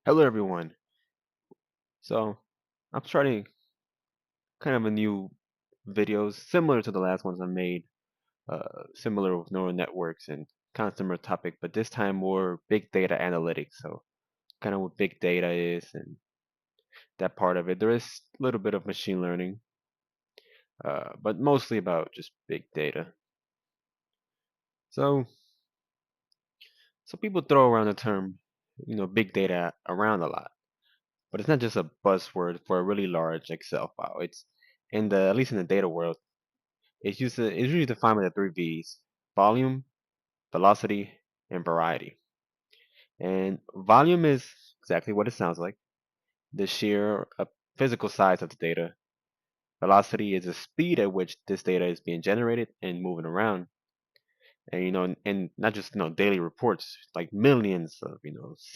Hello everyone. So I'm starting kind of a new videos similar to the last ones I made, similar with neural networks and kind of similar topic, but this time more big data analytics. So kind of what big data is and that part of it. There is a little bit of machine learning, but mostly about just big data. So people throw around the term, big data around a lot, but it's not just a buzzword for a really large Excel file. It's in the at least in the data world. It's usually defined by the three V's: volume, velocity, and variety. And volume is exactly what it sounds like, the sheer physical size of the data. Velocity is the speed at which this data is being generated and moving around. And and not just daily reports, like millions of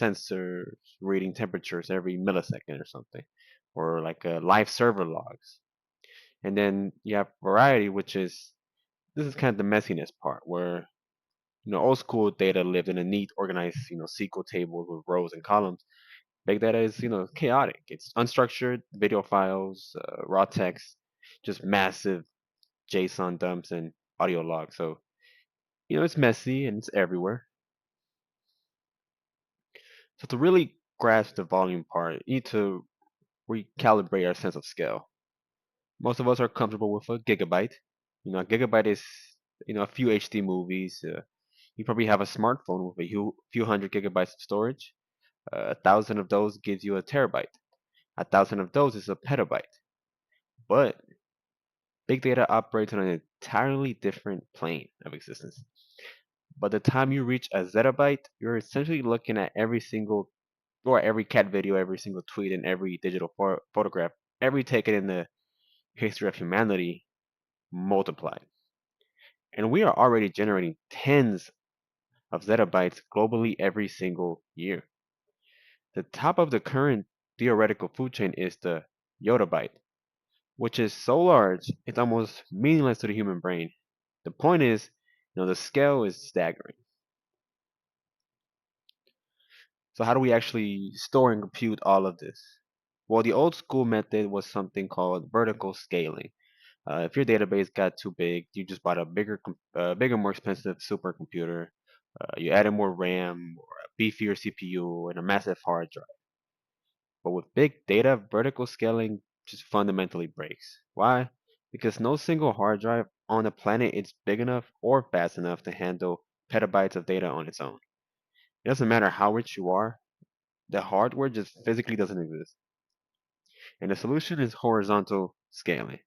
sensors reading temperatures every millisecond or something, or like live server logs. And then you have variety, which is this is kind of the messiness part where old school data lived in a neat, organized, SQL tables with rows and columns. Big data is, chaotic. It's unstructured video files, raw text, just massive JSON dumps and audio logs. So, it's messy and it's everywhere. So to really grasp the volume part, you need to recalibrate our sense of scale. Most of us are comfortable with a gigabyte. A gigabyte is, a few HD movies. You probably have a smartphone with a few hundred gigabytes of storage. 1,000 of those gives you a terabyte. 1,000 of those is a petabyte. But big data operates on an entirely different plane of existence. By the time you reach a zettabyte, you're essentially looking at every cat video, every single tweet, and every digital photograph, every taken in the history of humanity multiplied. And we are already generating tens of zettabytes globally every single year. The top of the current theoretical food chain is the yottabyte, which is so large it's almost meaningless to the human brain. The point is, the scale is staggering. So how do we actually store and compute all of this? Well, the old school method was something called vertical scaling. If your database got too big, you just bought a bigger, more expensive supercomputer. You added more RAM, or a beefier CPU, and a massive hard drive. But with big data, vertical scaling just fundamentally breaks. Why? Because no single hard drive on the planet is big enough or fast enough to handle petabytes of data on its own. It doesn't matter how rich you are, the hardware just physically doesn't exist. And the solution is horizontal scaling.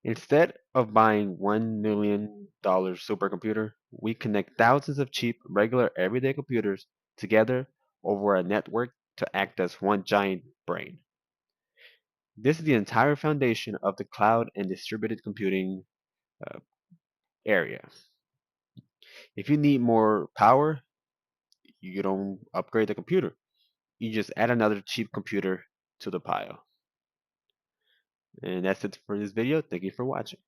Instead of buying $1 million supercomputer, we connect thousands of cheap, regular, everyday computers together over a network to act as one giant brain. This is the entire foundation of the cloud and distributed computing uh, area. If you need more power, you don't upgrade the computer. You just add another cheap computer to the pile. And that's it for this video. Thank you for watching.